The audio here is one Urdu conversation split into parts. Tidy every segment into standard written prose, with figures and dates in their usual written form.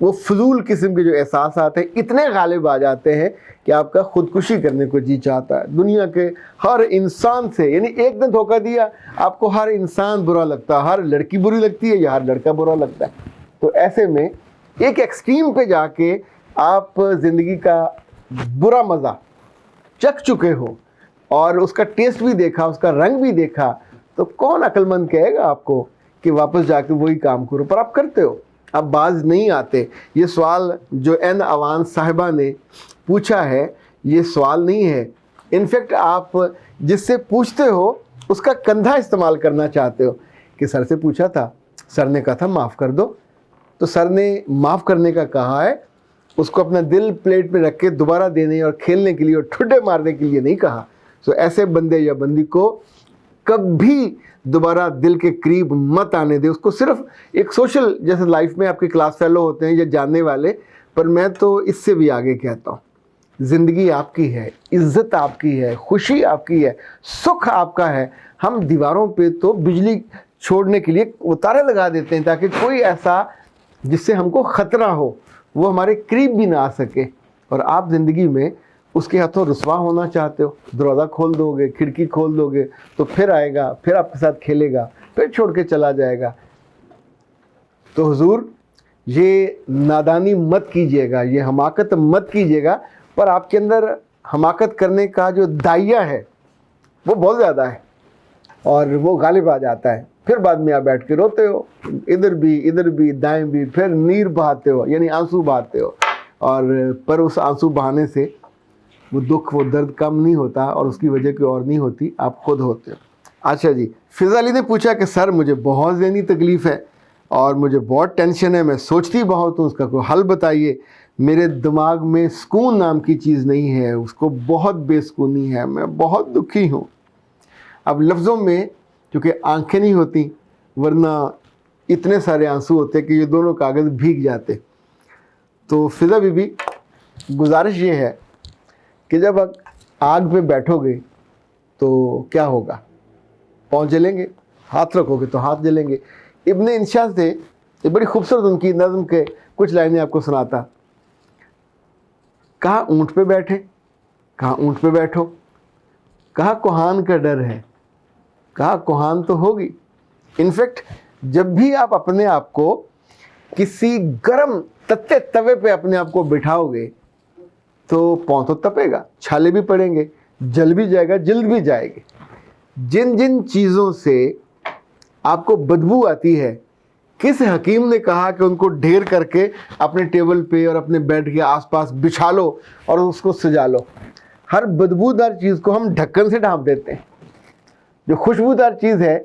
وہ فضول قسم کے جو احساسات ہیں اتنے غالب آ جاتے ہیں کہ آپ کا خودکشی کرنے کو جی چاہتا ہے. دنیا کے ہر انسان سے، یعنی ایک دن دھوکہ دیا آپ کو ہر انسان برا لگتا ہے، ہر لڑکی بری لگتی ہے یا ہر لڑکا برا لگتا ہے. تو ایسے میں ایک ایکسٹریم پہ جا کے آپ زندگی کا برا مزہ چکھ چکے ہو اور اس کا ٹیسٹ بھی دیکھا، اس کا رنگ بھی دیکھا، تو کون عقل مند کہے گا آپ کو کہ واپس جا کے وہی کام کرو؟ پر آپ کرتے ہو، آپ باز نہیں آتے. یہ سوال جو این اوان صاحبہ نے پوچھا ہے یہ سوال نہیں ہے. انفیکٹ آپ جس سے پوچھتے ہو اس کا کندھا استعمال کرنا چاہتے ہو کہ سر سے پوچھا تھا، سر نے کہا تھا معاف کر دو، تو سر نے معاف کرنے کا کہا ہے، اس کو اپنا دل پلیٹ پہ رکھ کے دوبارہ دینے اور کھیلنے کے لیے اور ٹھڈے مارنے کے لیے نہیں کہا. سو ایسے بندے یا بندی کو کبھی دوبارہ دل کے قریب مت آنے دے. اس کو صرف ایک سوشل، جیسے لائف میں آپ کے کلاس فیلو ہوتے ہیں یا جاننے والے، پر میں تو اس سے بھی آگے کہتا ہوں، زندگی آپ کی ہے، عزت آپ کی ہے، خوشی آپ کی ہے، سکھ آپ کا ہے. ہم دیواروں پہ تو بجلی چھوڑنے کے لیے اتارے لگا دیتے ہیں تاکہ کوئی ایسا جس سے ہم کو خطرہ ہو وہ ہمارے قریب بھی نہ آ سکے. اور آپ زندگی میں اس کے ہاتھوں رسوا ہونا چاہتے ہو، دروازہ کھول دو گے، کھڑکی کھول دو گے تو پھر آئے گا، پھر آپ کے ساتھ کھیلے گا، پھر چھوڑ کے چلا جائے گا. تو حضور یہ نادانی مت کیجیے گا، یہ حماقت مت کیجیے گا. پر آپ کے اندر حماقت کرنے کا جو دائیا ہے وہ بہت زیادہ ہے اور وہ غالب آ جاتا ہے. پھر بعد میں آپ بیٹھ کے روتے ہو، ادھر بھی دائیں بھی، پھر نیر بہاتے ہو، یعنی آنسو بہاتے ہو. اور پر اس آنسو بہانے سے وہ دکھ، وہ درد کم نہیں ہوتا اور اس کی وجہ کوئی اور نہیں ہوتی، آپ خود ہوتے ہو. اچھا جی، فضا علی نے پوچھا کہ سر مجھے بہت ذہنی تکلیف ہے اور مجھے بہت ٹینشن ہے، میں سوچتی بہت ہوں، اس کا کوئی حل بتائیے. میرے دماغ میں سکون نام کی چیز نہیں ہے، اس کو بہت بے سکونی ہے، میں بہت دکھی ہوں. اب لفظوں میں چونکہ آنکھیں نہیں ہوتی ورنہ اتنے سارے آنسو ہوتے کہ یہ دونوں کاغذ بھیگ جاتے. تو فضا بی بی گزارش یہ ہے کہ جب آگ پہ بیٹھو گے تو کیا ہوگا؟ پاؤں جلیں گے، ہاتھ رکھو گے تو ہاتھ جلیں گے. ابن انشا سے یہ بڑی خوبصورت ان کی نظم کے کچھ لائنیں آپ کو سناتا. کہا اونٹ پہ بیٹھے، کہا اونٹ پہ بیٹھو، کہا کوہان کا ڈر ہے، کہا کوہان تو ہوگی. انفیکٹ جب بھی آپ اپنے آپ کو کسی گرم تتے توے پہ اپنے آپ کو بٹھاؤ گے تو پاؤں تو تپے گا، چھالے بھی پڑیں گے، جل بھی جائے گا، جلد بھی جائے گی. جن جن چیزوں سے آپ کو بدبو آتی ہے، کس حکیم نے کہا کہ ان کو ڈھیر کر کے اپنے ٹیبل پہ اور اپنے بیڈ کے آس پاس بچھا لو اور اس کو سجا لو؟ ہر بدبودار چیز کو ہم ڈھکن سے ڈھانپ دیتے ہیں. جو خوشبودار چیز ہے،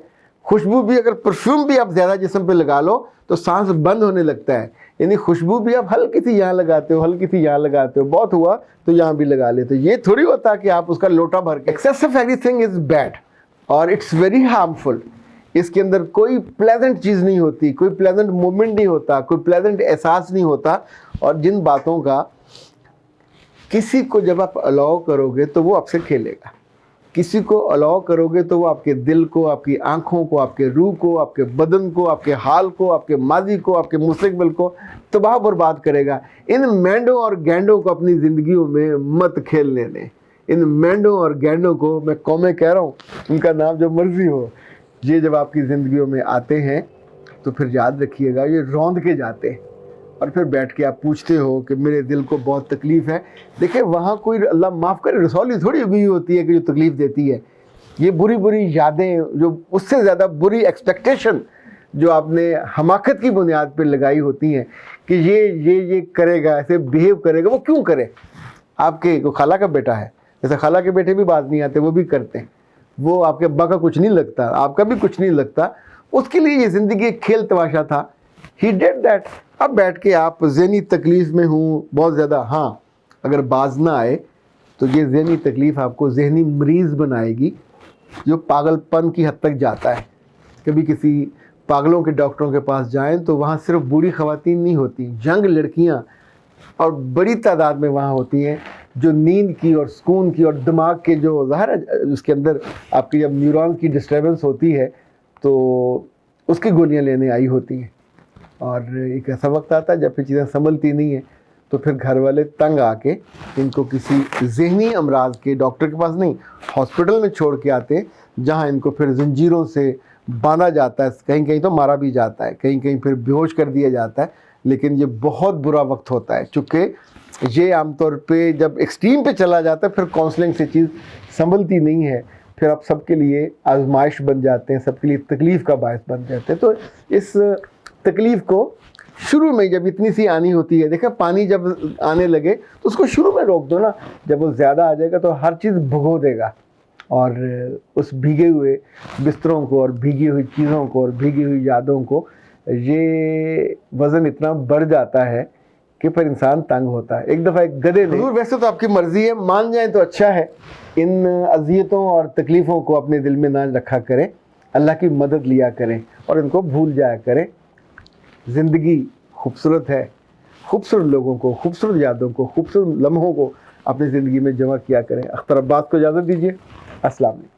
خوشبو بھی اگر پرفیوم بھی آپ زیادہ جسم پہ لگا لو تو سانس بند ہونے لگتا ہے. یعنی خوشبو بھی آپ ہلکی سی یہاں لگاتے ہو، ہلکی سی یہاں لگاتے ہو، بہت ہوا تو یہاں بھی لگا لیتے ہو. یہ تھوڑی ہوتا کہ آپ اس کا لوٹا بھر کے. Excessive every thing is bad اور اٹس ویری ہارمفل. اس کے اندر کوئی پلیزنٹ چیز نہیں ہوتی، کوئی پلیزنٹ مومنٹ نہیں ہوتا، کوئی پلیزنٹ احساس نہیں ہوتا. اور جن باتوں کا کسی کو جب آپ الاؤ کرو گے تو وہ آپ سے کھیلے گا، کسی کو الاؤ کرو گے تو وہ آپ کے دل کو، آپ کی آنکھوں کو، آپ کے روح کو، آپ کے بدن کو، آپ کے حال کو، آپ کے ماضی کو، آپ کے مستقبل کو تباہ برباد کرے گا. ان مینڈوں اور گینڈوں کو اپنی زندگیوں میں مت کھیلنے دیں. ان مینڈوں اور گینڈوں کو میں قومیں کہہ رہا ہوں، ان کا نام جو مرضی ہو، یہ جب آپ کی زندگیوں میں آتے ہیں تو پھر یاد رکھیے گا یہ روند کے جاتے ہیں اور پھر بیٹھ کے آپ پوچھتے ہو کہ میرے دل کو بہت تکلیف ہے. دیکھیں وہاں کوئی اللہ معاف کرے رسولی تھوڑی ہوئی ہوتی ہے کہ جو تکلیف دیتی ہے. یہ بری بری یادیں، جو اس سے زیادہ بری ایکسپیکٹیشن جو آپ نے حماقت کی بنیاد پہ لگائی ہوتی ہیں کہ یہ کرے گا، ایسے بیہیو کرے گا. وہ کیوں کرے؟ آپ کے خالہ کا بیٹا ہے، جیسے خالہ کے بیٹے بھی باز نہیں آتے، وہ بھی کرتے ہیں. وہ آپ کے ابا کا کچھ نہیں لگتا، آپ کا بھی کچھ نہیں لگتا. اس کے لیے یہ زندگی ایک کھیل تماشا تھا. He did that. اب بیٹھ کے آپ ذہنی تکلیف میں ہوں بہت زیادہ. ہاں اگر باز نہ آئے تو یہ ذہنی تکلیف آپ کو ذہنی مریض بنائے گی جو پاگل پن کی حد تک جاتا ہے. کبھی کسی پاگلوں کے ڈاکٹروں کے پاس جائیں تو وہاں صرف بوڑھی خواتین نہیں ہوتی، ینگ لڑکیاں اور بڑی تعداد میں وہاں ہوتی ہیں جو نیند کی اور سکون کی اور دماغ کے جو ظاہر ہے اس کے اندر آپ کی جب نیورون کی ڈسٹربنس ہوتی ہے تو اس کی گولیاں لینے آئی ہوتی ہیں. اور ایک ایسا وقت آتا ہے جب پھر چیزیں سنبھلتی نہیں ہیں، تو پھر گھر والے تنگ آ کے ان کو کسی ذہنی امراض کے ڈاکٹر کے پاس نہیں، ہاسپٹل میں چھوڑ کے آتے ہیں، جہاں ان کو پھر زنجیروں سے باندھا جاتا ہے، کہیں کہیں تو مارا بھی جاتا ہے، کہیں کہیں پھر بے ہوش کر دیا جاتا ہے۔ لیکن یہ بہت برا وقت ہوتا ہے، چونکہ یہ عام طور پہ جب ایکسٹریم پہ چلا جاتا ہے پھر کاؤنسلنگ سے چیز سنبھلتی نہیں ہے، پھر آپ سب کے لیے آزمائش بن جاتے ہیں، سب کے لیے تکلیف کا باعث بن جاتے ہیں۔ تو اس تکلیف کو شروع میں جب اتنی سی آنی ہوتی ہے، دیکھیں پانی جب آنے لگے تو اس کو شروع میں روک دو نا، جب وہ زیادہ آ جائے گا تو ہر چیز بھگو دے گا، اور اس بھیگے ہوئے بستروں کو اور بھیگی ہوئی چیزوں کو اور بھیگی ہوئی یادوں کو یہ وزن اتنا بڑھ جاتا ہے کہ پھر انسان تنگ ہوتا ہے۔ ایک دفعہ ایک گدھے نے، حضور ویسے تو آپ کی مرضی ہے، مان جائیں تو اچھا ہے، ان اذیتوں اور تکلیفوں کو اپنے دل میں نہ رکھا کریں، اللہ کی مدد لیا کریں اور ان کو بھول جایا کریں۔ زندگی خوبصورت ہے، خوبصورت لوگوں کو، خوبصورت یادوں کو، خوبصورت لمحوں کو اپنی زندگی میں جمع کیا کریں۔ اختر عباس کو اجازت دیجیے، السلام علیکم۔